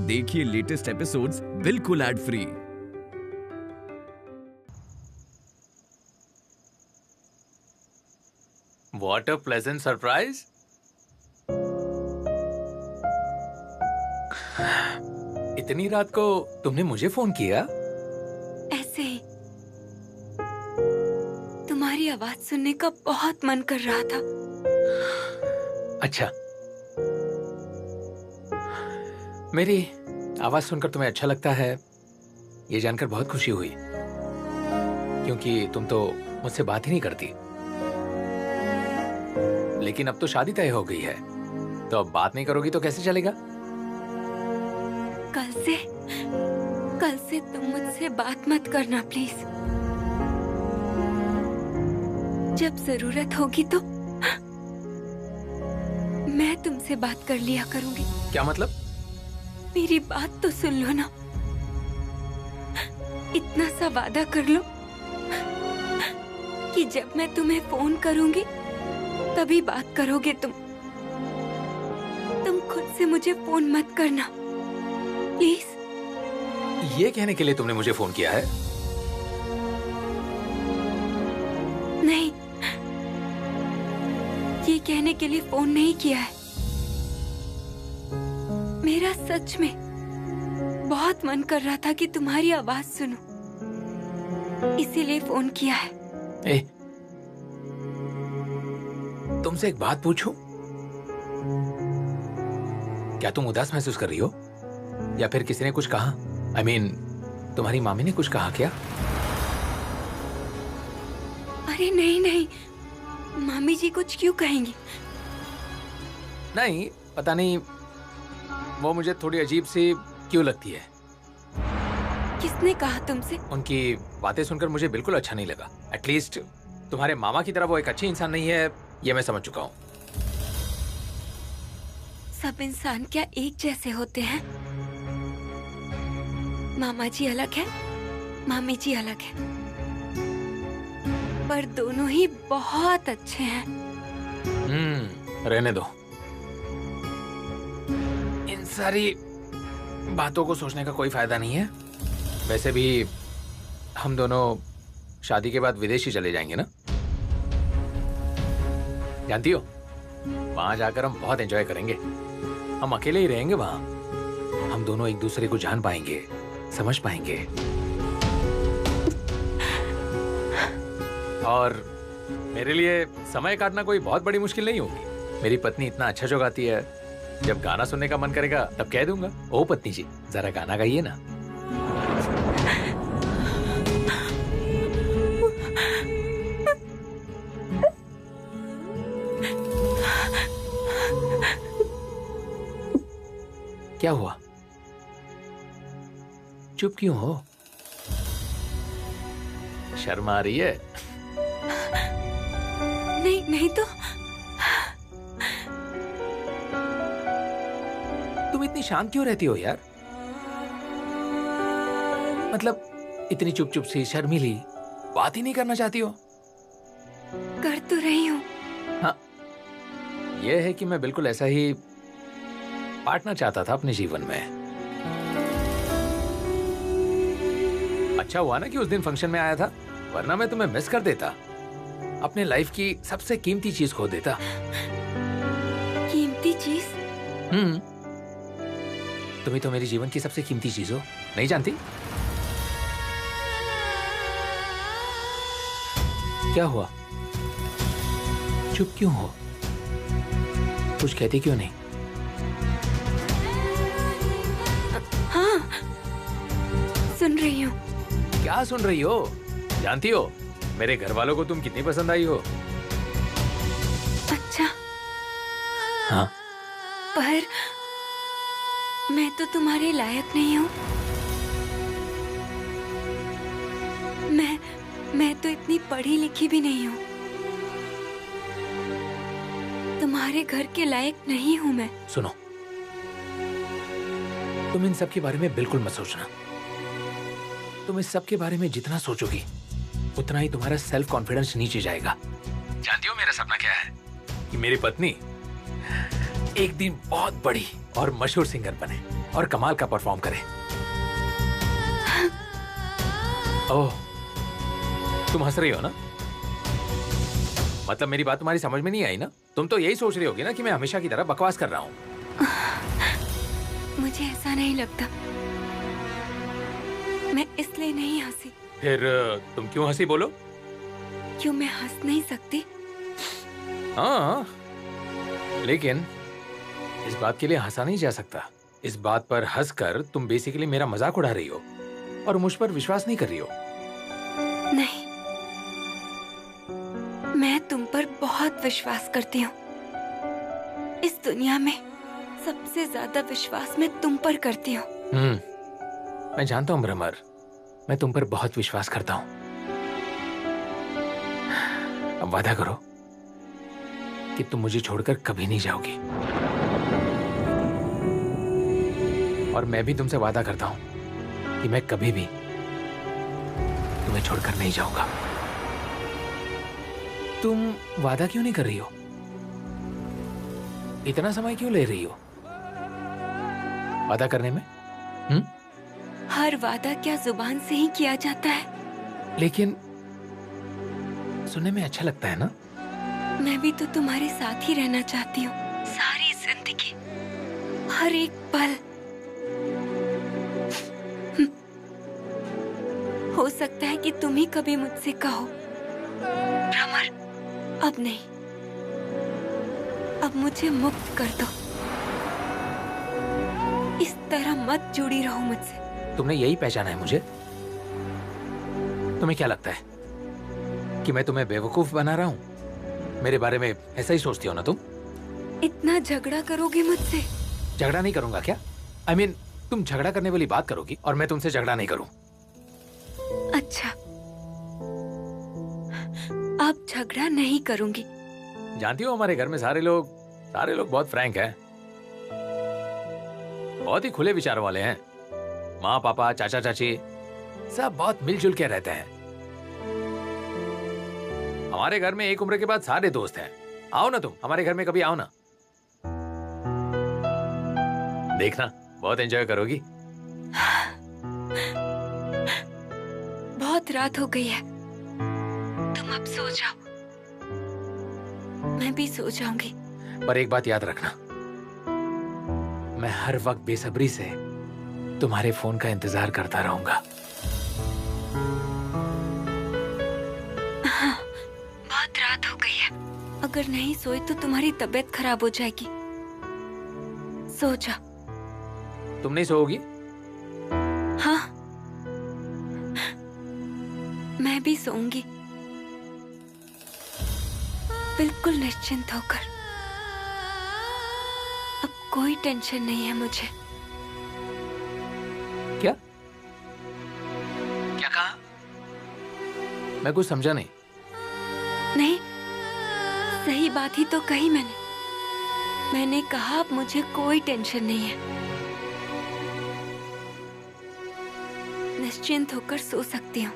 देखिए latest episodes बिल्कुल ad free. What a pleasant surprise! इतनी रात को तुमने मुझे फोन किया? ऐसे ही तुम्हारी आवाज सुनने का बहुत मन कर रहा था। अच्छा, मेरी आवाज सुनकर तुम्हें अच्छा लगता है, ये जानकर बहुत खुशी हुई, क्योंकि तुम तो मुझसे बात ही नहीं करती। लेकिन अब तो शादी तय हो गई है, तो अब बात नहीं करोगी तो कैसे चलेगा? कल से तुम मुझसे बात मत करना प्लीज। जब जरूरत होगी तो मैं तुमसे बात कर लिया करूंगी। क्या मतलब? मेरी बात तो सुन लो ना, इतना सा वादा कर लो कि जब मैं तुम्हें फोन करूंगी तभी बात करोगे तुम खुद से मुझे फोन मत करना प्लीज। ये कहने के लिए तुमने मुझे फोन किया है? नहीं, ये कहने के लिए फोन नहीं किया है। मेरा सच में बहुत मन कर रहा था कि तुम्हारी आवाज सुनूं, इसीलिए फोन किया है। ए, तुमसे एक बात पूछूं? क्या तुम उदास महसूस कर रही हो, या फिर किसी ने कुछ कहा? I mean, तुम्हारी मामी ने कुछ कहा क्या? अरे नहीं, मामी जी कुछ क्यों कहेंगी? नहीं, पता नहीं, वो मुझे थोड़ी अजीब सी क्यों लगती है। किसने कहा तुमसे? उनकी बातें सुनकर मुझे बिल्कुल अच्छा नहीं लगा। एटलीस्ट तुम्हारे मामा की तरह वो एक अच्छी इंसान नहीं है, ये मैं समझ चुका हूँ। सब इंसान क्या एक जैसे होते हैं? मामा जी अलग है, मामी जी अलग है, पर दोनों ही बहुत अच्छे हैं। रहने दो। इन सारी बातों को सोचने का कोई फायदा नहीं है। वैसे भी हम दोनों शादी के बाद विदेश ही चले जाएंगे ना? जानती हो, वहां जाकर हम बहुत एंजॉय करेंगे। हम अकेले ही रहेंगे वहां। हम दोनों एक दूसरे को जान पाएंगे, समझ पाएंगे, और मेरे लिए समय काटना कोई बहुत बड़ी मुश्किल नहीं होगी। मेरी पत्नी इतना अच्छा जो गाती है, जब गाना सुनने का मन करेगा तब कह दूंगा, ओ पत्नी जी जरा गाना गाइए ना। क्या हुआ? चुप क्यों हो? शर्म आ रही है? नहीं तो तुम इतनी शांत क्यों रहती हो यार? मतलब इतनी चुप चुप सी, शर्मीली, बात ही नहीं करना चाहती हो? कर तो रही हूँ। हाँ, यह है कि मैं बिल्कुल ऐसा ही पार्टनर चाहता था अपने जीवन में। अच्छा हुआ ना कि उस दिन फंक्शन में आया था, वरना मैं तुम्हें मिस कर देता। अपने लाइफ की सबसे कीमती चीज खो देता। कीमती चीज? तुम ही तो मेरी जीवन की सबसे कीमती चीज हो, नहीं जानती? क्या हुआ? चुप क्यों हो? कुछ कहती क्यों नहीं? हाँ, सुन रही हूँ। क्या सुन रही हो? जानती हो मेरे घर वालों को तुम कितनी पसंद आई हो? अच्छा। हाँ, पर मैं तो तुम्हारे लायक नहीं हूँ। मैं तो इतनी पढ़ी लिखी भी नहीं हूँ। तुम्हारे घर के लायक नहीं हूँ मैं। सुनो, तुम इन सब के बारे में बिल्कुल मत सोचना। तुम इस सब के बारे में जितना सोचोगी उतना ही तुम्हारा सेल्फ कॉन्फिडेंस नीचे जाएगा। जानती हो मेरा सपना क्या है? कि मेरी पत्नी एक दिन बहुत बड़ी और मशहूर सिंगर बने और कमाल का परफॉर्म करें। ओह, तुम हंस रही हो ना? मतलब मेरी बात तुम्हारी समझ में नहीं आई ना? तुम तो यही सोच रही होगी ना कि मैं हमेशा की तरह बकवास कर रहा हूँ। मुझे ऐसा नहीं लगता। मैं इसलिए नहीं हंसी। फिर तुम क्यों हंसी बोलो? क्यों मैं हंस नहीं सकती? हाँ, लेकिन इस बात के लिए हंसा नहीं जा सकता। इस बात पर हंसकर तुम बेसिकली मेरा मजाक उड़ा रही हो और मुझ पर विश्वास नहीं कर रही हो। नहीं, मैं तुम पर बहुत विश्वास करती हूँ। इस दुनिया में सबसे ज्यादा विश्वास मैं तुम पर करती हूँ। मैं जानता हूँ भ्रमर, मैं तुम पर बहुत विश्वास करता हूँ। अब वादा करो कि तुम मुझे छोड़कर कभी नहीं जाओगी। और मैं भी तुमसे वादा करता हूँ कि मैं कभी भी तुम्हें छोड़कर नहीं जाऊंगा। तुम वादा क्यों नहीं कर रही हो? इतना समय क्यों ले रही हो वादा करने में? हर वादा क्या जुबान से ही किया जाता है? लेकिन सुनने में अच्छा लगता है ना? मैं भी तो तुम्हारे साथ ही रहना चाहती हूँ, सारी जिंदगी, हर एक पल। हो सकता है कि तुम ही कभी मुझसे कहो, भ्रमर, अब नहीं, अब मुझे मुक्त कर दो। इस तरह मत जुड़ी रहो मुझसे। तुमने यही पहचाना है मुझे? तुम्हें क्या लगता है कि मैं तुम्हें बेवकूफ बना रहा हूँ? मेरे बारे में ऐसा ही सोचती हो ना तुम? इतना झगड़ा करोगे मुझसे? झगड़ा नहीं करूंगा क्या? I mean, तुम झगड़ा करने वाली बात करोगी और मैं तुमसे झगड़ा नहीं करूं। अच्छा, अब झगड़ा नहीं करूंगी। जानती हो हमारे घर में सारे लोग बहुत फ्रैंक हैं, बहुत ही खुले विचार वाले हैं। माँ पापा चाचा चाची सब बहुत मिलजुल के रहते हैं। हमारे घर में एक उम्र के बाद सारे दोस्त हैं। आओ ना तुम हमारे घर में कभी, आओ ना, देखना बहुत एंजॉय करोगी। बहुत रात हो गई है, तुम अब सो जाओ, मैं भी सो जाऊंगी। पर एक बात याद रखना, मैं हर वक्त बेसब्री से तुम्हारे फोन का इंतजार करता रहूंगा। हाँ, बहुत रात हो गई है, अगर नहीं सोए तो तुम्हारी तबीयत खराब हो जाएगी। सो जाओ। तुम नहीं सोओगी? हाँ, मैं भी सोऊंगी, बिल्कुल निश्चिंत होकर। अब कोई टेंशन नहीं है मुझे। क्या क्या कहा? मैं कुछ समझा नहीं। नहीं, सही बात ही तो कही मैंने कहा अब मुझे कोई टेंशन नहीं है, निश्चिंत होकर सो सकती हूँ।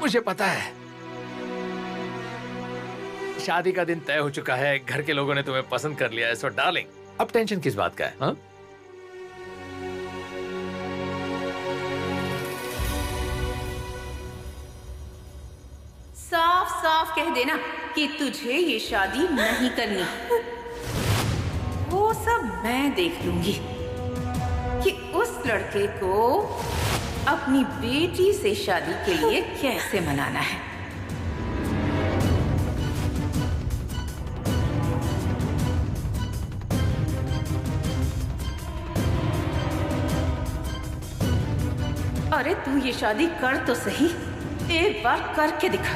मुझे पता है, शादी का दिन तय हो चुका है, घर के लोगों ने तुम्हें पसंद कर लिया है, सो डार्लिंग अब टेंशन किस बात का है? हाँ? साफ साफ कह देना कि तुझे ये शादी नहीं करनी। वो सब मैं देख लूंगी कि उस लड़के को अपनी बेटी से शादी के लिए कैसे मनाना है। अरे तू ये शादी कर तो सही, एक बार करके दिखा।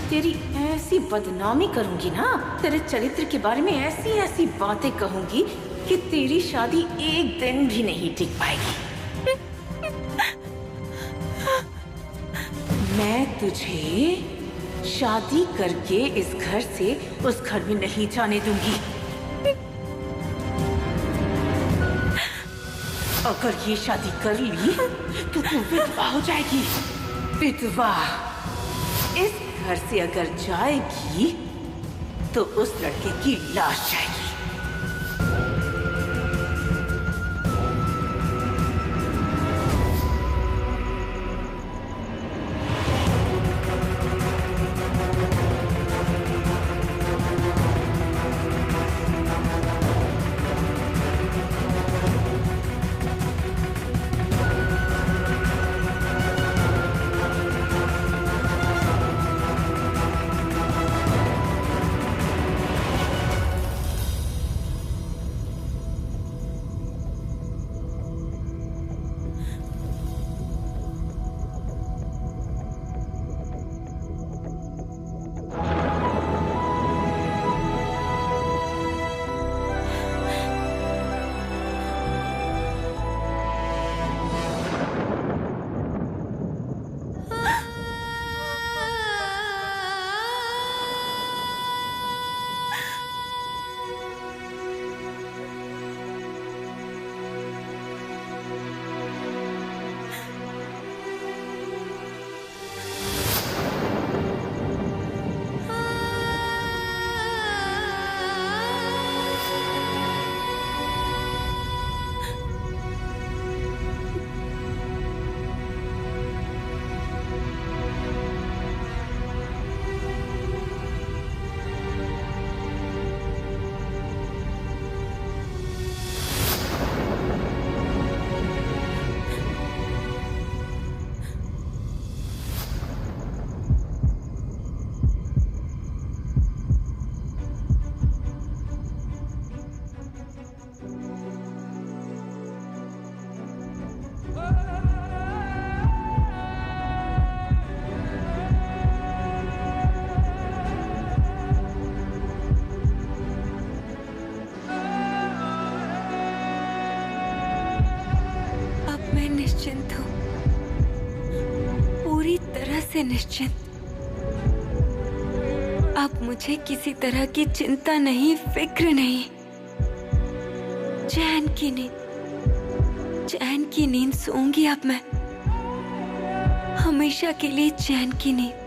तेरी ऐसी बदनामी करूंगी ना, तेरे चरित्र के बारे में ऐसी ऐसी बातें कहूंगी कि तेरी शादी एक दिन भी नहीं टिक पाएगी। मैं तुझे शादी करके इस घर से उस घर में नहीं जाने दूंगी। अगर ये शादी कर ली तो तू विधवा हो जाएगी। विधवा। इस घर से अगर जाएगी तो उस लड़के की लाश जाएगी। मैं निश्चिंत हूँ, पूरी तरह से निश्चिंत। अब मुझे किसी तरह की चिंता नहीं, फिक्र नहीं। चैन की नींद सोऊंगी अब मैं, हमेशा के लिए चैन की नींद।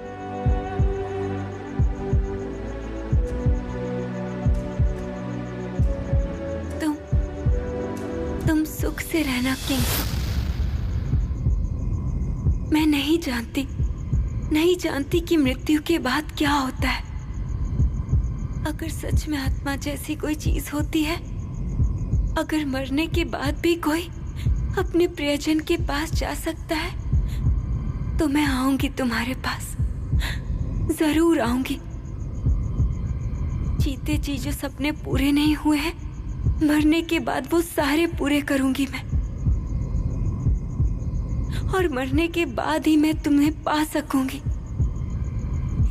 तुम सुख से रहना किंग। मैं नहीं जानती कि मृत्यु के बाद क्या होता है। अगर सच में आत्मा जैसी कोई चीज होती है, अगर मरने के बाद भी कोई अपने प्रियजन के पास जा सकता है, तो मैं आऊंगी तुम्हारे पास, जरूर आऊंगी। जीते जी जो सपने पूरे नहीं हुए हैं, मरने के बाद वो सारे पूरे करूंगी मैं। और मरने के बाद ही मैं तुम्हें पा सकूंगी,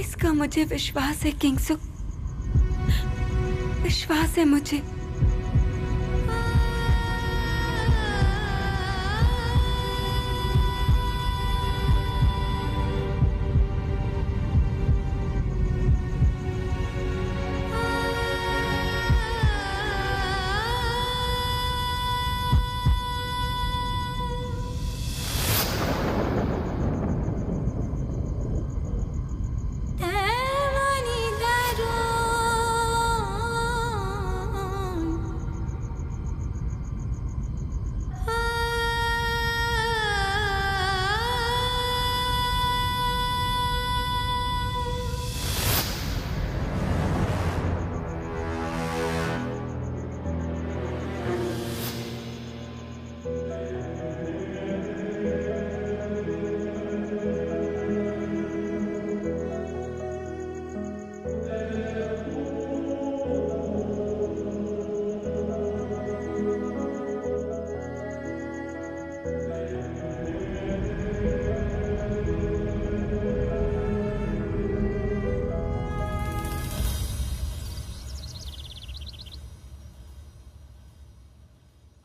इसका मुझे विश्वास है किंगसुक, विश्वास है मुझे।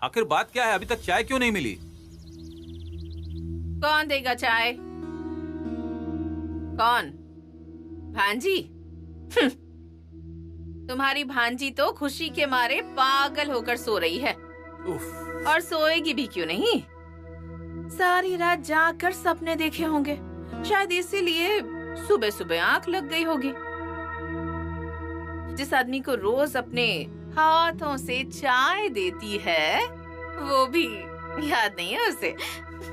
आखिर बात क्या है? अभी तक चाय क्यों नहीं मिली? कौन देगा चाय? कौन? भांजी? तुम्हारी भांजी तो खुशी के मारे पागल होकर सो रही है। उफ। और सोएगी भी क्यों नहीं? सारी रात जाकर सपने देखे होंगे, शायद इसीलिए सुबह सुबह आंख लग गई होगी। जिस आदमी को रोज अपने हाथों से चाय देती है, वो भी याद नहीं है उसे।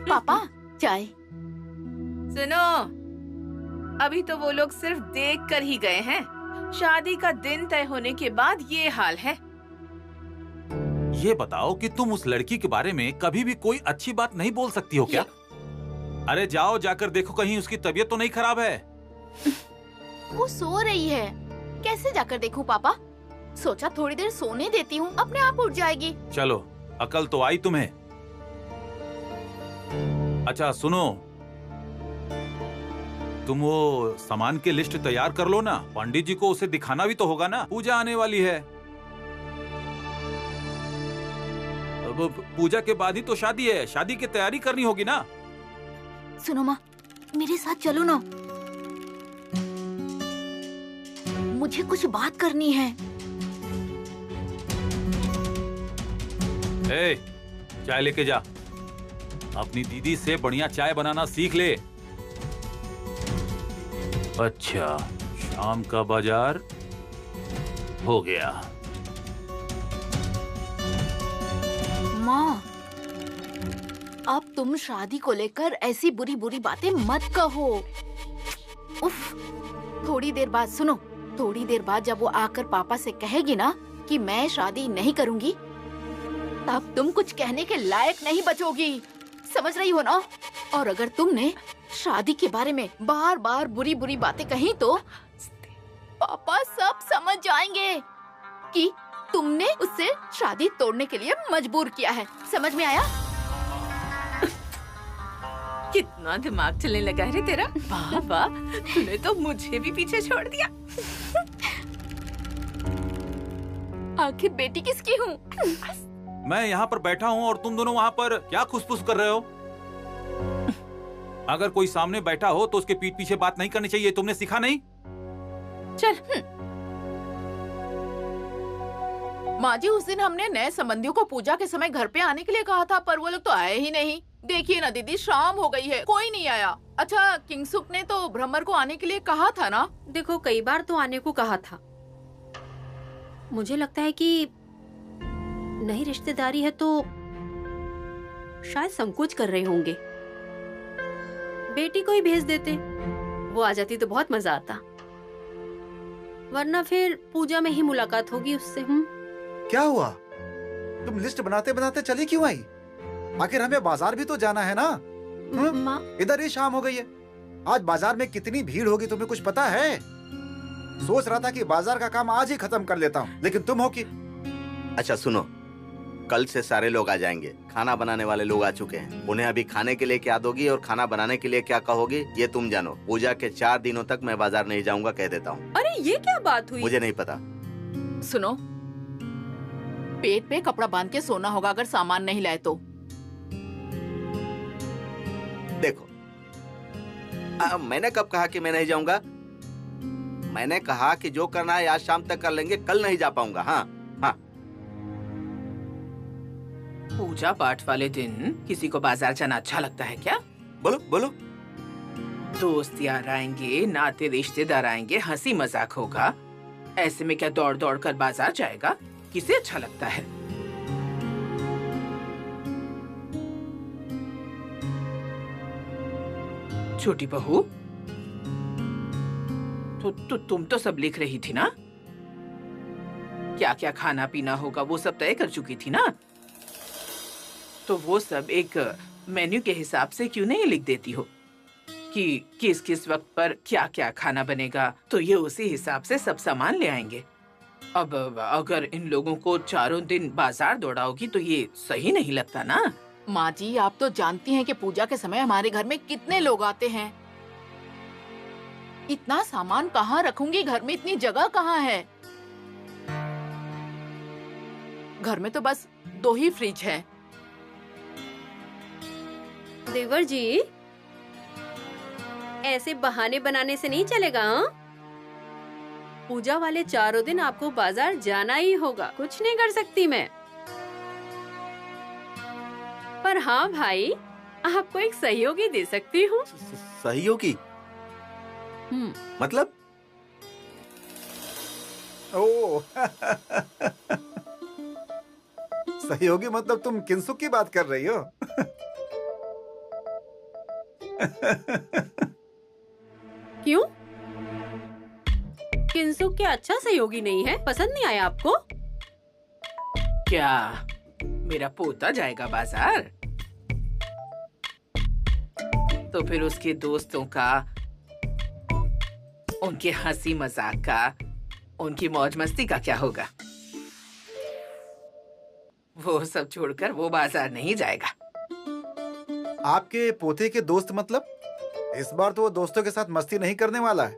पापा चाय। सुनो, अभी तो वो लोग सिर्फ देख कर ही गए हैं। शादी का दिन तय होने के बाद ये हाल है। ये बताओ कि तुम उस लड़की के बारे में कभी भी कोई अच्छी बात नहीं बोल सकती हो क्या? अरे जाओ, जाकर देखो कहीं उसकी तबीयत तो नहीं खराब है। वो सो रही है, कैसे जाकर देखूं पापा? सोचा थोड़ी देर सोने देती हूँ, अपने आप उठ जाएगी। चलो, अकल तो आई तुम्हें। अच्छा सुनो, तुम वो सामान की लिस्ट तैयार कर लो ना। पंडित जी को उसे दिखाना भी तो होगा ना, पूजा आने वाली है। अब पूजा के बाद ही तो शादी है, शादी की तैयारी करनी होगी ना। सुनो माँ, मेरे साथ चलो ना, मुझे कुछ बात करनी है। ए, चाय लेके जा। अपनी दीदी से बढ़िया चाय बनाना सीख ले। अच्छा, शाम का बाजार हो गया। माँ, अब तुम शादी को लेकर ऐसी बुरी बुरी बातें मत कहो। उफ, थोड़ी देर बाद सुनो, थोड़ी देर बाद जब वो आकर पापा से कहेगी ना कि मैं शादी नहीं करूंगी, तब तुम कुछ कहने के लायक नहीं बचोगी, समझ रही हो ना? और अगर तुमने शादी के बारे में बार बार बुरी बुरी बातें कही तो पापा सब समझ जाएंगे कि तुमने उससे शादी तोड़ने के लिए मजबूर किया है। समझ में आया? कितना दिमाग चलने लगा है रे तेरा। वाह वाह, तूने तो मुझे भी पीछे छोड़ दिया। आखिर बेटी किसकी हूँ? मैं यहाँ पर बैठा हूँ और तुम दोनों वहाँ पर क्या खुसफुस कर रहे हो? अगर कोई सामने बैठा हो तो उसके पीठ पीछे बात नहीं करनी चाहिए, तुमने सीखा नहीं? चल। माँ जी, उस दिन हमने नए संबंधियों को पूजा के समय घर पे आने के लिए कहा था, पर वो लोग तो आए ही नहीं। देखिए ना दीदी, शाम हो गई है, कोई नहीं आया। अच्छा, किंगसुक ने तो भ्रमर को आने के लिए कहा था ना? देखो, कई बार तो आने को कहा था। मुझे लगता है कि नई रिश्तेदारी है तो शायद संकोच कर रहे होंगे। बेटी को ही भेज देते, वो आ जाती तो बहुत मजा आता, वरना फिर पूजा में ही मुलाकात होगी उससे। क्या हुआ? तुम लिस्ट बनाते बनाते चली क्यों आई? आखिर हमें बाजार भी तो जाना है ना। माँ, इधर ही शाम हो गई है। आज बाजार में कितनी भीड़ होगी तुम्हें कुछ पता है? सोच रहा था कि बाजार का काम आज ही खत्म कर लेता हूँ, लेकिन तुम हो कि। अच्छा सुनो, कल से सारे लोग आ जाएंगे। खाना बनाने वाले लोग आ चुके हैं। उन्हें अभी खाने के लिए क्या दोगी और खाना बनाने के लिए क्या कहोगी, ये तुम जानो। पूजा के 4 दिनों तक मैं बाजार नहीं जाऊंगा, कह देता हूँ। अरे ये क्या बात हुई? मुझे नहीं पता। सुनो, पेट पे कपड़ा बांध के सोना होगा अगर सामान नहीं लाए तो। देखो, मैंने कब कहा कि मैं नहीं जाऊंगा? मैंने कहा कि जो करना है आज शाम तक कर लेंगे, कल नहीं जा पाऊंगा। हाँ हाँ। पूजा पाठ वाले दिन किसी को बाजार जाना अच्छा लगता है क्या? बोलो बोलो। दोस्त यार आएंगे, नाते रिश्तेदार आएंगे, हंसी मजाक होगा। ऐसे में क्या दौड़ दौड़ कर बाजार जाएगा? किसे अच्छा लगता है? छोटी बहू, तो तुम तो सब लिख रही थी ना? क्या क्या खाना पीना होगा वो सब तय कर चुकी थी ना? तो वो सब एक मेन्यू के हिसाब से क्यों नहीं लिख देती हो कि किस किस वक्त पर क्या क्या खाना बनेगा, तो ये उसी हिसाब से सब सामान ले आएंगे। अब अगर इन लोगों को 4 दिन बाजार दौड़ाओगी तो ये सही नहीं लगता ना। माँ जी, आप तो जानती हैं कि पूजा के समय हमारे घर में कितने लोग आते हैं। इतना सामान कहाँ रखूंगी? घर में इतनी जगह कहाँ है? घर में तो बस 2 ही फ्रिज हैं। देवर जी, ऐसे बहाने बनाने से नहीं चलेगा। हाँ? पूजा वाले 4 दिन आपको बाजार जाना ही होगा, कुछ नहीं कर सकती मैं। पर हाँ भाई, आपको एक सहयोगी दे सकती हूँ। सहयोगी? मतलब? ओ सहयोगी मतलब तुम किंसुक की बात कर रही हो? क्यों? किंसुक क्या अच्छा सहयोगी नहीं है? पसंद नहीं आया आपको? क्या मेरा पोता जाएगा बाजार? तो फिर उसके दोस्तों का, उनके हंसी मजाक का, उनकी मौज मस्ती का क्या होगा? वो सब छोड़कर वो बाजार नहीं जाएगा। आपके पोते के दोस्त मतलब? इस बार तो वो दोस्तों के साथ मस्ती नहीं करने वाला है।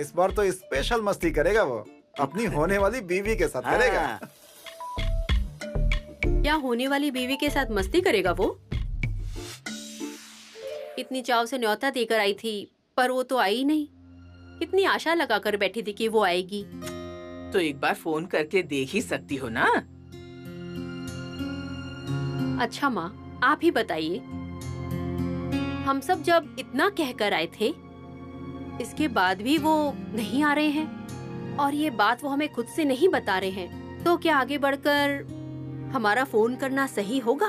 इस बार तो स्पेशल मस्ती करेगा। वो अपनी होने वाली बीवी के साथ करेगा। क्या होने वाली बीवी के साथ मस्ती करेगा वो? इतनी चाव से न्योता देकर आई थी, पर वो तो आई नहीं। कितनी आशा लगाकर बैठी थी कि वो आएगी। तो एक बार फोन करके देख ही सकती हो ना। अच्छा माँ, आप ही बताइए, हम सब जब इतना कहकर आए थे, इसके बाद भी वो नहीं आ रहे हैं और ये बात वो हमें खुद से नहीं बता रहे हैं, तो क्या आगे बढ़कर हमारा फोन करना सही होगा?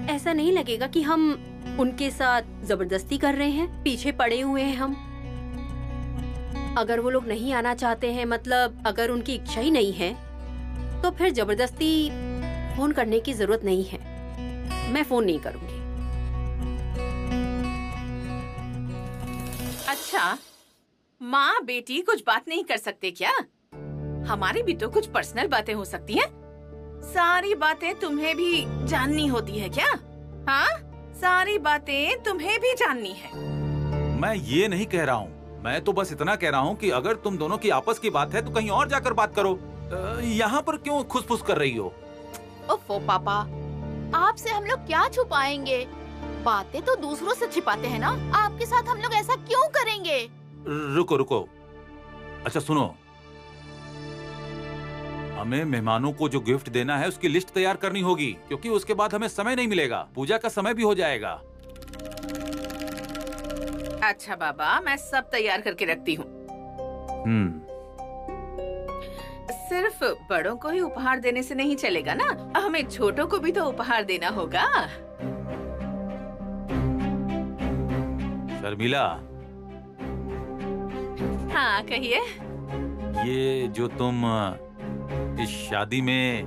ऐसा नहीं लगेगा कि हम उनके साथ जबरदस्ती कर रहे हैं, पीछे पड़े हुए हैं हम? अगर वो लोग नहीं आना चाहते हैं, मतलब अगर उनकी इच्छा ही नहीं है, तो फिर जबरदस्ती फोन करने की जरूरत नहीं है। मैं फोन नहीं करूंगी। अच्छा, माँ बेटी कुछ बात नहीं कर सकते क्या? हमारी भी तो कुछ पर्सनल बातें हो सकती हैं। सारी बातें तुम्हें भी जाननी होती है क्या? हाँ, सारी बातें तुम्हें भी जाननी है। मैं ये नहीं कह रहा हूँ, मैं तो बस इतना कह रहा हूँ कि अगर तुम दोनों की आपस की बात है तो कहीं और जाकर बात करो। यहाँ पर क्यों खुसफुस कर रही हो? ओफो पापा, आपसे हम लोग क्या छुपाएंगे? बातें तो दूसरों से छिपाते हैं ना, आपके साथ हम लोग ऐसा क्यों करेंगे? रुको रुको, अच्छा सुनो, हमें मेहमानों को जो गिफ्ट देना है उसकी लिस्ट तैयार करनी होगी, क्योंकि उसके बाद हमें समय नहीं मिलेगा, पूजा का समय भी हो जाएगा। अच्छा बाबा, मैं सब तैयार करके रखती हूँ। सिर्फ बड़ों को ही उपहार देने से नहीं चलेगा ना, हमें छोटों को भी तो उपहार देना होगा। शर्मिला, हाँ कहिए। ये जो तुम इस शादी में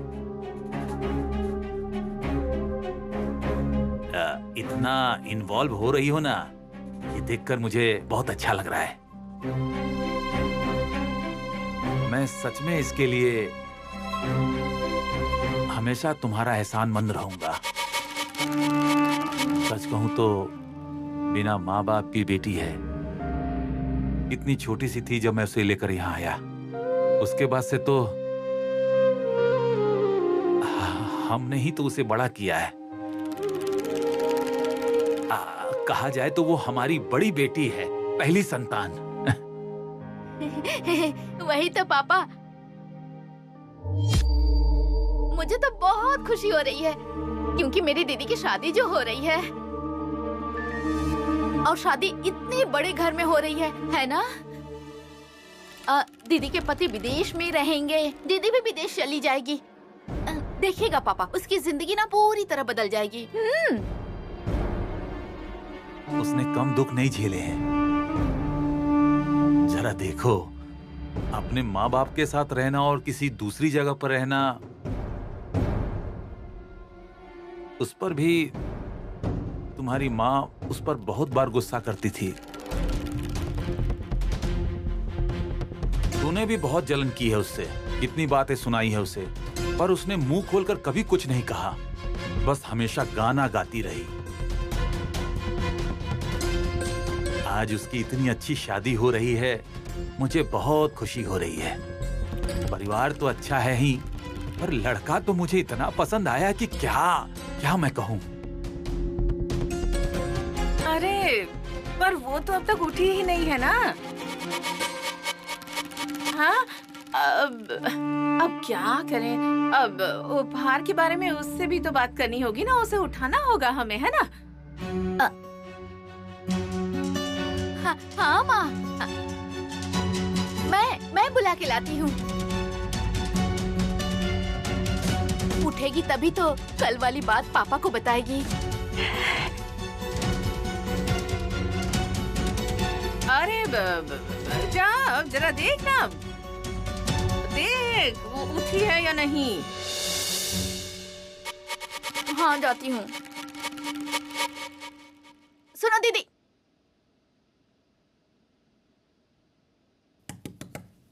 इतना इन्वॉल्व हो रही हो ना, ये देखकर मुझे बहुत अच्छा लग रहा है। मैं सच में इसके लिए हमेशा तुम्हारा एहसानमंद रहूंगा। सच कहूं तो बिना माँ बाप की बेटी है, इतनी छोटी सी थी जब मैं उसे लेकर यहाँ आया। उसके बाद से तो हमने ही तो उसे बड़ा किया है। कहा जाए तो वो हमारी बड़ी बेटी है, पहली संतान। वही तो पापा, मुझे तो बहुत खुशी हो रही है, क्योंकि मेरी दीदी की शादी जो हो रही है, और शादी इतने बड़े घर में हो रही है ना? दीदी के पति विदेश में रहेंगे, दीदी भी विदेश चली जाएगी। देखिएगा पापा, उसकी जिंदगी ना पूरी तरह बदल जाएगी। उसने कम दुख नहीं झेले हैं। जरा देखो, अपने माँ बाप के साथ रहना और किसी दूसरी जगह पर रहना, उस पर भी तुम्हारी माँ उस पर बहुत बार गुस्सा करती थी। तूने भी बहुत जलन की है उससे, कितनी बातें सुनाई है उसे, पर उसने मुंह खोलकर कभी कुछ नहीं कहा, बस हमेशा गाना गाती रही। आज उसकी इतनी अच्छी शादी हो रही है, मुझे बहुत खुशी हो रही है। परिवार तो अच्छा है ही, पर लड़का तो मुझे इतना पसंद आया कि क्या मैं कहूँ। अरे पर वो तो अब तक उठी ही नहीं है ना। हाँ, अब क्या करें? अब उपहार के बारे में उससे भी तो बात करनी होगी ना, उसे उठाना होगा हमें, है ना? हाँ माँ, मैं बुला के लाती हूँ। उठेगी तभी तो कल वाली बात पापा को बताएगी। अरे जा, जरा देख ना, देख वो उठी है या नहीं। हाँ जाती हूँ। सुनो दीदी,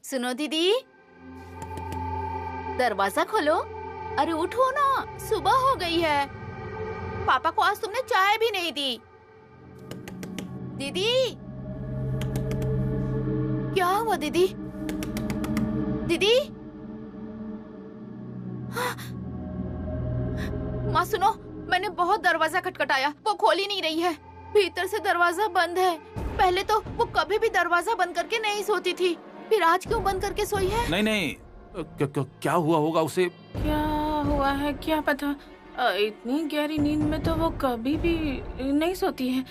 सुनो दीदी, दरवाजा खोलो। अरे उठो ना, सुबह हो गई है। पापा को आज तुमने चाय भी नहीं दी। दीदी, क्या हुआ दीदी? दीदी, माँ सुनो, मैंने बहुत दरवाजा खटखटाया, वो खोल ही नहीं रही है। भीतर से दरवाजा बंद है। पहले तो वो कभी भी दरवाजा बंद करके नहीं सोती थी, फिर आज क्यों बंद करके सोई है? नहीं, क्या हुआ होगा उसे? क्या हुआ है क्या पता। इतनी गहरी नींद में तो वो कभी भी नहीं सोती है।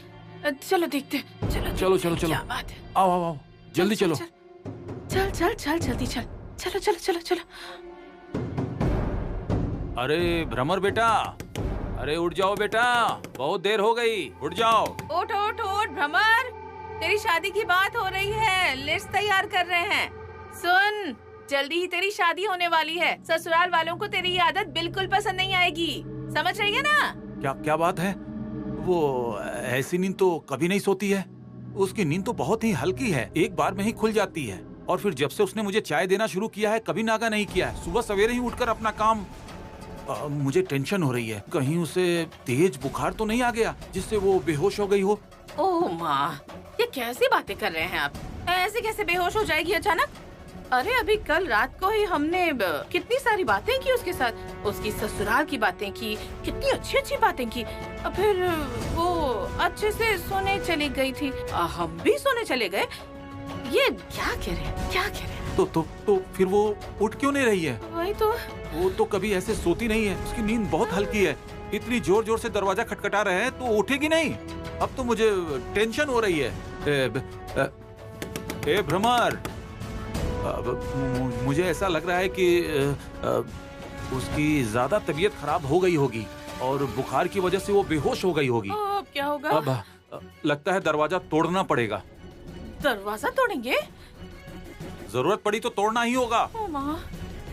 चलो देखते। चलो। क्या बात है? आओ जल्दी चलो। चल जल्दी चलो। अरे भ्रमर बेटा, अरे उठ जाओ बेटा, बहुत देर हो गई, उठ जाओ। उठ भ्रमर, तेरी शादी की बात हो रही है, लिस्ट तैयार कर रहे हैं। सुन, जल्दी ही तेरी शादी होने वाली है। ससुराल वालों को तेरी ये आदत बिल्कुल पसंद नहीं आएगी, समझ रही है ना? क्या बात है? वो ऐसी नींद तो कभी नहीं सोती है। उसकी नींद तो बहुत ही हल्की है, एक बार में ही खुल जाती है। और फिर जब से उसने मुझे चाय देना शुरू किया है, कभी नागा नहीं किया है। सुबह सवेरे ही उठकर अपना काम। मुझे टेंशन हो रही है, कहीं उसे तेज बुखार तो नहीं आ गया जिससे वो बेहोश हो गई हो। ओह माँ, ये कैसी बातें कर रहे हैं आप? ऐसे कैसे बेहोश हो जाएगी अचानक? अरे अभी कल रात को ही हमने कितनी सारी बातें की उसके साथ, उसकी ससुराल की बातें की, कितनी अच्छी अच्छी बातें की। फिर वो अच्छे से सोने चली गई थी, हम भी सोने चले गए। ये क्या कह रहे हैं, क्या कह रहे हैं? तो फिर वो उठ क्यों नहीं रही है? वही तो। वो तो कभी ऐसे सोती नहीं है, उसकी नींद बहुत हल्की है। इतनी जोर जोर से दरवाजा खटखटा रहे हैं तो उठेगी नहीं। अब तो मुझे टेंशन हो रही है। भ्रमर, मुझे ऐसा लग रहा है कि उसकी ज्यादा तबीयत खराब हो गई होगी और बुखार की वजह से वो बेहोश हो गई होगी। अब क्या होगा? अब लगता है दरवाजा तोड़ना पड़ेगा। दरवाजा तोड़ेंगे? जरूरत पड़ी तो तोड़ना ही होगा। ओ माँ,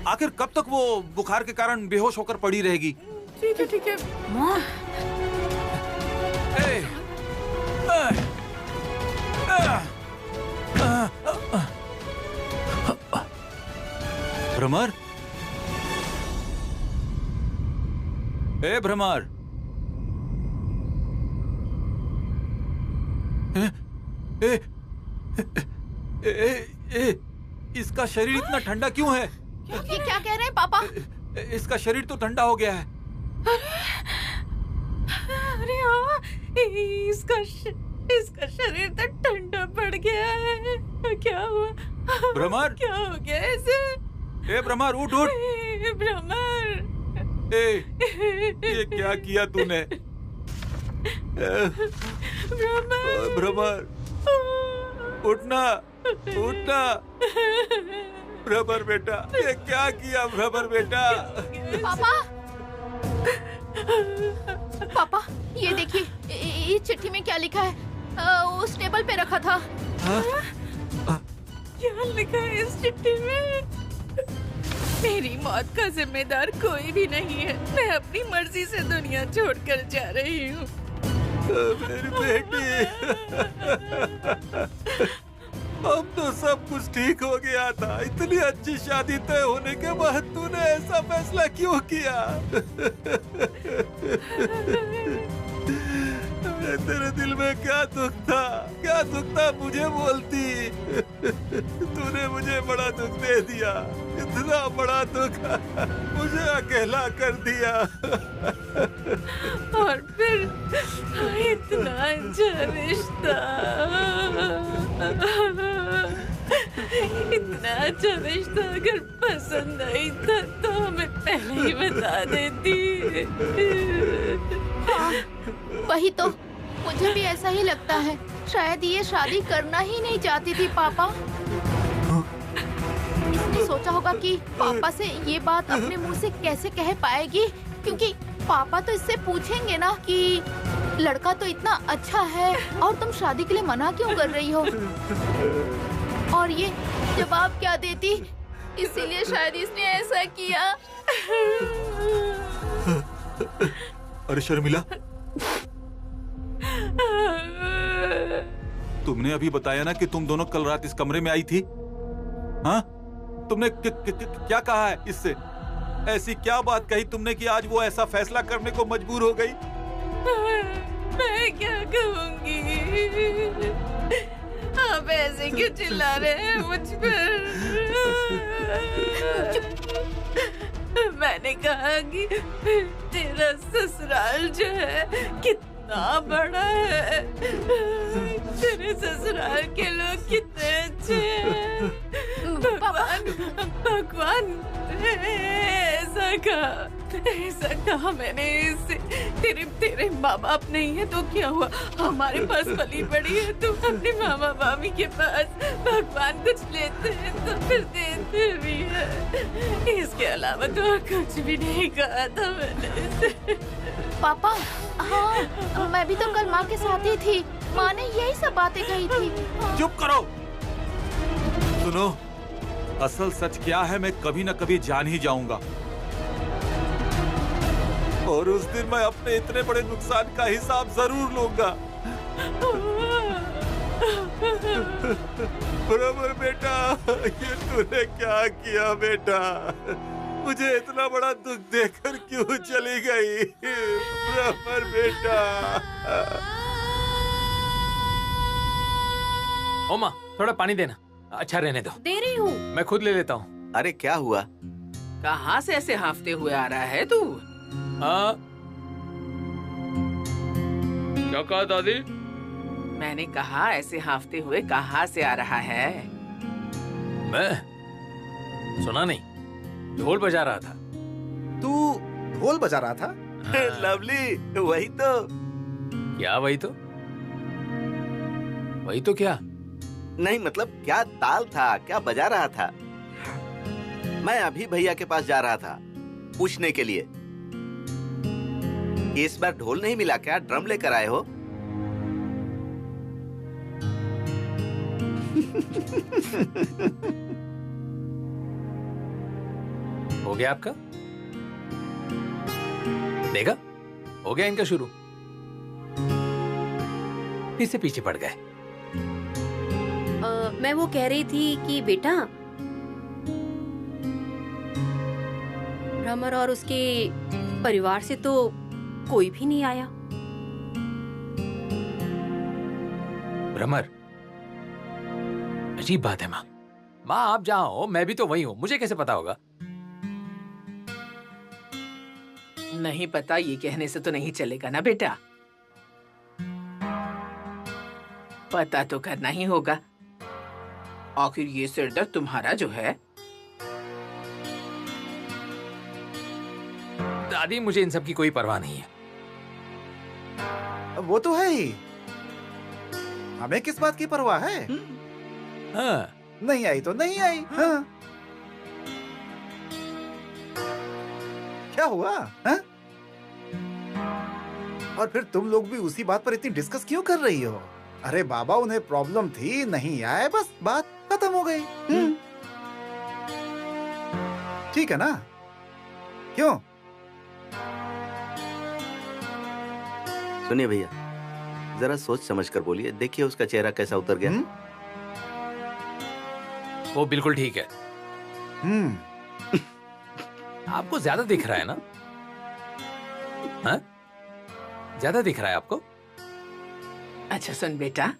आखिर कब तक वो बुखार के कारण बेहोश होकर पड़ी रहेगी? ठीक है ठीक है। माँ, भ्रमर, भ्रमर, इसका शरीर इतना ठंडा क्यों है? ये क्या कह रहे हैं पापा? इसका शरीर तो ठंडा हो गया है। अरे हाँ, इसका शरीर तो ठंडा पड़ गया है। क्या हुआ? भ्रमर, क्या हो गया इसे? भ्रमर, उठ उठ। भ्रमर, ये क्या किया तूने? भ्रमर, उठना, उठना। भ्रमर बेटा, ये क्या किया भ्रमर बेटा? पापा, पापा ये देखिए, इस चिट्ठी में क्या लिखा है? उस टेबल पे रखा था। क्या लिखा है इस चिट्ठी में? मेरी मौत का जिम्मेदार कोई भी नहीं है। मैं अपनी मर्जी से दुनिया छोड़कर जा रही हूँ। मेरी बेटी, अब तो सब कुछ ठीक हो गया था। इतनी अच्छी शादी तय होने के बाद तूने ऐसा फैसला क्यों किया? तेरे दिल में क्या दुख था? क्या दुख था? मुझे बोलती। तूने मुझे बड़ा दुख दे दिया, इतना बड़ा दुख, मुझे अकेला कर दिया। और फिर इतना अच्छा रिश्ता, इतना अच्छा रिश्ता अगर पसंद नहीं था तो हमें पहले ही बता देती। हाँ, वही तो, मुझे भी ऐसा ही लगता है। शायद ये शादी करना ही नहीं चाहती थी पापा। इसने सोचा होगा कि पापा से ये बात अपने मुंह से कैसे कह पाएगी, क्योंकि पापा तो इससे पूछेंगे ना कि लड़का तो इतना अच्छा है और तुम शादी के लिए मना क्यों कर रही हो, और ये जवाब क्या देती। इसीलिए शायद इसने ऐसा किया। अरे शर्मिला, तुमने अभी बताया ना कि तुम दोनों कल रात इस कमरे में आई थी। हाँ, तुमने क्या कहा है इससे? ऐसी क्या बात कही तुमने कि आज वो ऐसा फैसला करने को मजबूर हो गई? मैं क्या कहूँगी? आप ऐसे क्यों चिल्ला रहे हैं मुझ पर? मैंने कहा कि तेरा ससुराल जो है कितना बड़ा है, तेरे ससुराल के लोग कितने अच्छे हैं। भगवान ऐसा कहा मैंने इससे। तेरे माँ बाप नहीं है तो क्या हुआ, हमारे पास पली पड़ी है, तुम अपने मामा मामी के पास। भगवान कुछ लेते हैं तो फिर देते भी है। इसके अलावा तो कुछ भी नहीं कहा था मैंने इसे। पापा, हाँ, मैं भी तो कल माँ के साथ ही थी। माँ ने यही सब बातें कही थी। चुप करो। सुनो, असल सच क्या है मैं कभी न कभी जान ही जाऊंगा, और उस दिन मैं अपने इतने बड़े नुकसान का हिसाब जरूर लूंगा। बराबर बेटा, ये तूने क्या किया बेटा? मुझे इतना बड़ा दुख देकर क्यों चली गई? बराबर बेटा। ओमा, थोड़ा पानी देना। अच्छा रहने दो, दे रही हूँ। मैं खुद ले लेता हूँ। अरे क्या हुआ? कहाँ से ऐसे हांफते हुए आ रहा है तू? क्या कहा दादी? मैंने कहा ऐसे हांफते हुए कहाँ से आ रहा है? मैं सुना नहीं, ढोल बजा रहा था। तू ढोल बजा रहा था? लवली, वही तो। क्या वही तो? वही तो क्या? नहीं मतलब क्या ताल था, क्या बजा रहा था? मैं अभी भैया के पास जा रहा था पूछने के लिए। इस बार ढोल नहीं मिला क्या? ड्रम लेकर आए हो? हो गया आपका? देखा, हो गया इनका शुरू। फिर से पीछे पड़ गए। मैं वो कह रही थी कि बेटा, भ्रमर और उसके परिवार से तो कोई भी नहीं आया। भ्रमर? अजीब बात है माँ। माँ आप जहाँ हो मैं भी तो वही हूँ, मुझे कैसे पता होगा? नहीं पता ये कहने से तो नहीं चलेगा ना बेटा, पता तो करना ही होगा। आखिर ये सिरदर्द तुम्हारा जो है। दादी मुझे इन सब की कोई परवाह नहीं है। वो तो है ही, हमें किस बात की परवाह है? हाँ। नहीं आई तो नहीं आई। हाँ। क्या हुआ? हाँ? और फिर तुम लोग भी उसी बात पर इतनी डिस्कस क्यों कर रही हो? अरे बाबा, उन्हें प्रॉब्लम थी, नहीं आए, बस बात खत्म हो गई। ठीक है ना? क्यों? सुनिए भैया, जरा सोच समझ कर बोलिए। देखिए उसका चेहरा कैसा उतर गया। वो बिल्कुल ठीक है। आपको ज्यादा दिख रहा है ना? हाँ? ज्यादा दिख रहा है आपको? अच्छा सुन बेटा,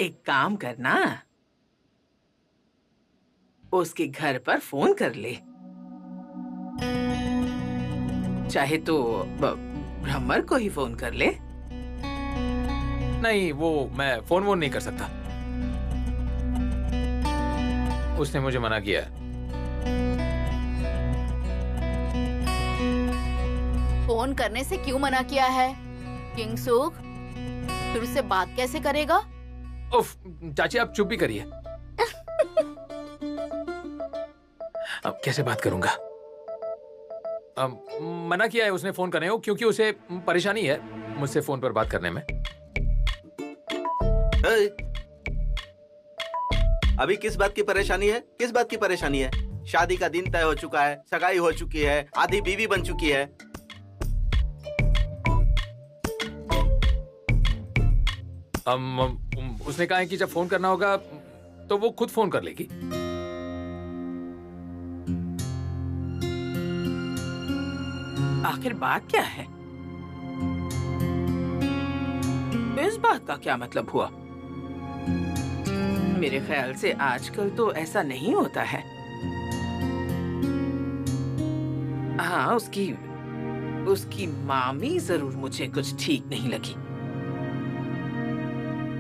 एक काम करना, उसके घर पर फोन कर ले। चाहे तो भ्रमर को ही फोन कर ले। नहीं, वो मैं फोन वोन नहीं कर सकता, उसने मुझे मना किया है। फोन करने से क्यों मना किया है किंगसुक? फिर उससे बात कैसे करेगा? उफ, चाची आप चुप भी करिए। अब कैसे बात करूंगा? मना किया है उसने फोन करने को, क्योंकि उसे परेशानी है मुझसे फोन पर बात करने में। अभी किस बात की परेशानी है? किस बात की परेशानी है? शादी का दिन तय हो चुका है, सगाई हो चुकी है, आधी बीवी बन चुकी है। उसने कहा है कि जब फोन करना होगा तो वो खुद फोन कर लेगी। आखिर बात क्या है? इस बात का क्या मतलब हुआ? मेरे ख्याल से आजकल तो ऐसा नहीं होता है। हाँ, उसकी मामी जरूर मुझे कुछ ठीक नहीं लगी,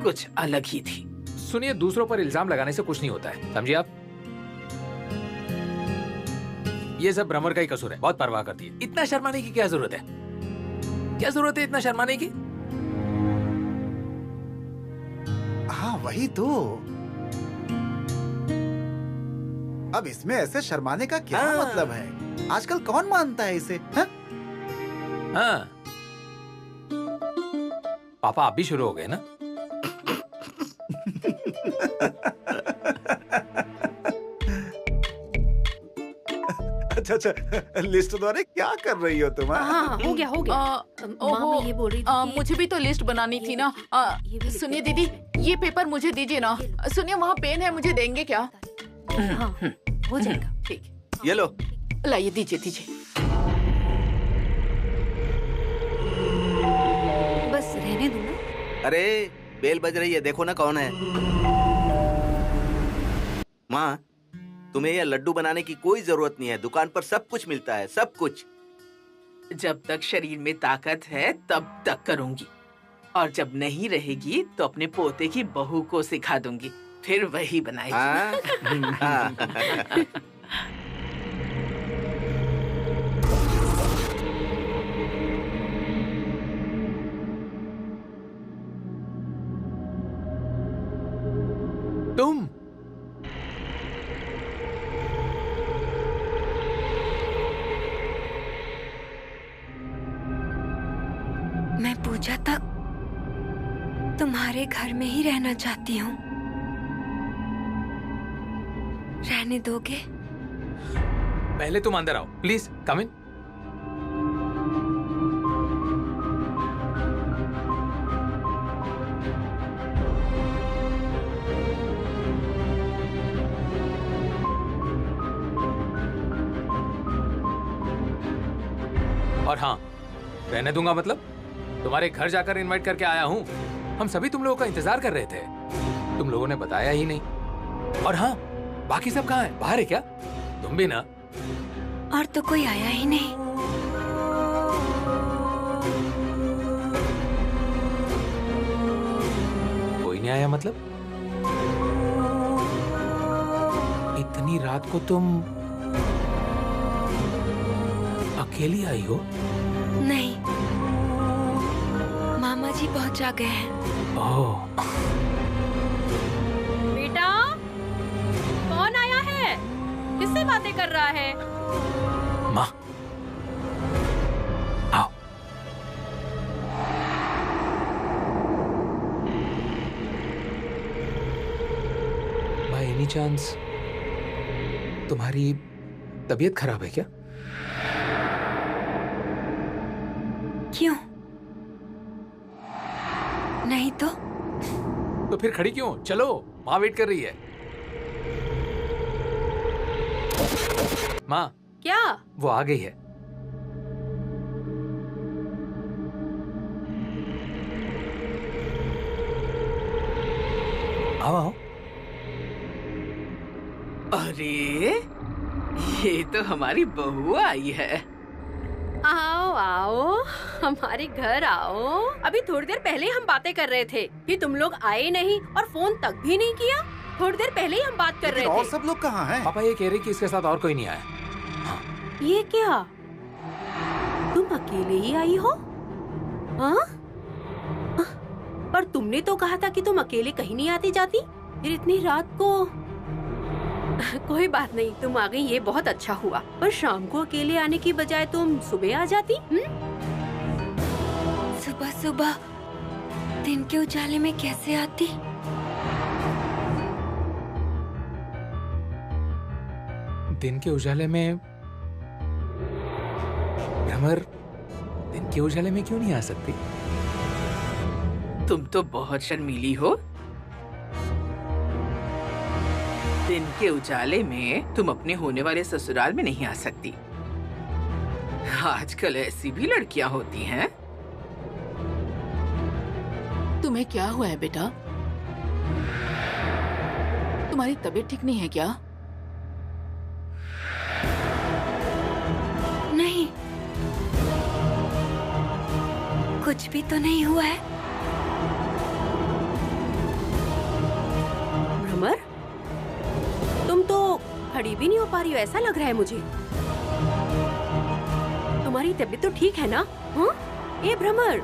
कुछ अलग ही थी। सुनिए, दूसरों पर इल्जाम लगाने से कुछ नहीं होता है, समझिए आप? ये सब भ्रमर का ही कसूर है, बहुत परवाह करती है। इतना शर्माने की क्या जरूरत है? क्या जरूरत है इतना शर्माने की? हाँ वही तो। अब इसमें ऐसे शर्माने का क्या मतलब है? आजकल कौन मानता है इसे? हाँ? हाँ। पापा आप भी शुरू हो गए ना? अच्छा, लिस्ट द्वारा क्या कर रही हो तुम? हाँ, हो गया। माँ ये बोल रही थी मुझे भी तो लिस्ट बनानी थी ना। सुनिए दीदी, ये पेपर मुझे दीजिए ना। सुनिए, वहाँ पेन है, मुझे देंगे क्या? हाँ, हो जाएगा। ठीक, ये लो। लाइए, दीजिए। बस रहने दो ना। अरे बेल बज रही है, देखो ना कौन है। माँ, तुम्हें यह लड्डू बनाने की कोई जरूरत नहीं है, दुकान पर सब कुछ मिलता है, सब कुछ। जब तक शरीर में ताकत है तब तक करूंगी, और जब नहीं रहेगी तो अपने पोते की बहू को सिखा दूंगी, फिर वही बनाएगी। हाँ? तुम मैं पूजा तक तुम्हारे घर में ही रहना चाहती हूँ। रहने दोगे? पहले तुम अंदर आओ, प्लीज कम इन। और हाँ, रहने दूंगा मतलब तुम्हारे घर जाकर इनवाइट करके आया हूँ। हम सभी तुम लोगों का इंतजार कर रहे थे, तुम लोगों ने बताया ही नहीं। और हाँ, बाकी सब कहाँ है? बाहर है क्या? तुम भी ना? और तो कोई आया ही नहीं। कोई नहीं आया मतलब? इतनी रात को तुम अकेली आई हो? नहीं, मामा जी पहुंचा गए हैं। ओह, बेटा, कौन आया है? किससे बातें कर रहा है? माँ, आओ। बाय एनी चांस तुम्हारी तबीयत खराब है क्या? क्यों? नहीं तो फिर खड़ी क्यों? चलो, माँ वेट कर रही है। माँ, क्या? वो आ गई है। आओ आओ। अरे, ये तो हमारी बहू आई है। आओ आओ, हमारे घर आओ। अभी थोड़ी देर पहले हम बातें कर रहे थे कि तुम लोग आए नहीं और फोन तक भी नहीं किया। थोड़ी देर पहले ही हम बात कर रहे थे। और सब लोग कहाँ हैं? पापा ये कह रहे कि इसके साथ और कोई नहीं आया। ये क्या? तुम अकेले ही आई हो? हाँ? पर तुमने तो कहा था कि तुम अकेले कहीं नहीं आती जाती। फिर इतनी रात को कोई बात नहीं, तुम आ गई ये बहुत अच्छा हुआ। पर शाम को अकेले आने की बजाय तुम सुबह आ जाती। सुबह सुबह दिन के उजाले में कैसे आती? दिन के उजाले में? भ्रमर दिन के उजाले में क्यों नहीं आ सकती? तुम तो बहुत शर्मीली हो। दिन के उजाले में तुम अपने होने वाले ससुराल में नहीं आ सकती। आजकल ऐसी भी लड़कियां होती हैं। तुम्हें क्या हुआ है बेटा? तुम्हारी तबीयत ठीक नहीं है क्या? नहीं, कुछ भी तो नहीं हुआ है। भ्रमर, तुम तो खड़ी भी नहीं हो पा रही हो, ऐसा लग रहा है मुझे। तुम्हारी तबीयत तो ठीक है ना? हाँ? ये भ्रमर,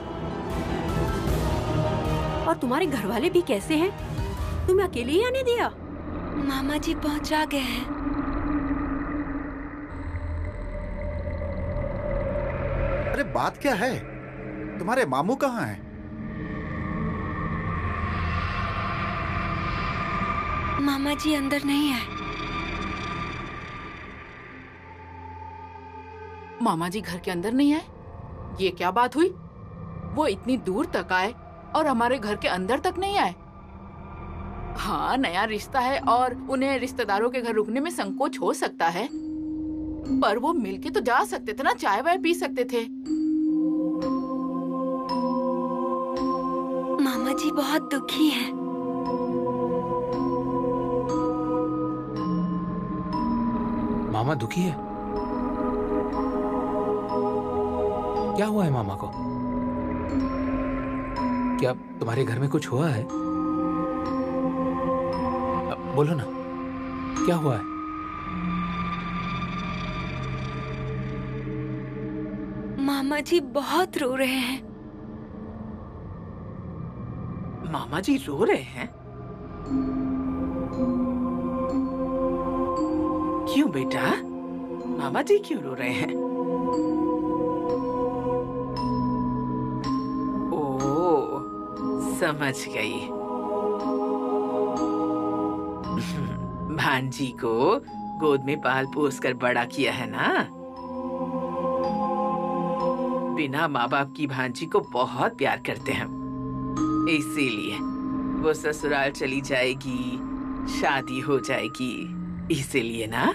और तुम्हारे घर वाले भी कैसे हैं? तुम्हें अकेले ही आने दिया? मामा जी पहुंचा गए हैं। अरे बात क्या है? तुम्हारे मामू कहाँ हैं? मामा जी अंदर नहीं है। मामा जी घर के अंदर नहीं आए? ये क्या बात हुई? वो इतनी दूर तक आए और हमारे घर के अंदर तक नहीं आए। हाँ, नया रिश्ता है और उन्हें रिश्तेदारों के घर रुकने में संकोच हो सकता है, पर वो मिलके तो जा सकते थे ना, चाय वाय पी सकते थे। मामा जी बहुत दुखी हैं। मामा दुखी है? क्या हुआ है मामा को? क्या तुम्हारे घर में कुछ हुआ है? बोलो ना, क्या हुआ है? मामा जी बहुत रो रहे हैं। मामा जी रो रहे हैं? क्यों बेटा? मामा जी क्यों रो रहे हैं? ओ, समझ गई। भांजी को गोद में पाल पोस कर बड़ा किया है ना। बिना माँ बाप की भांजी को बहुत प्यार करते हैं, इसीलिए वो ससुराल चली जाएगी, शादी हो जाएगी, इसीलिए ना।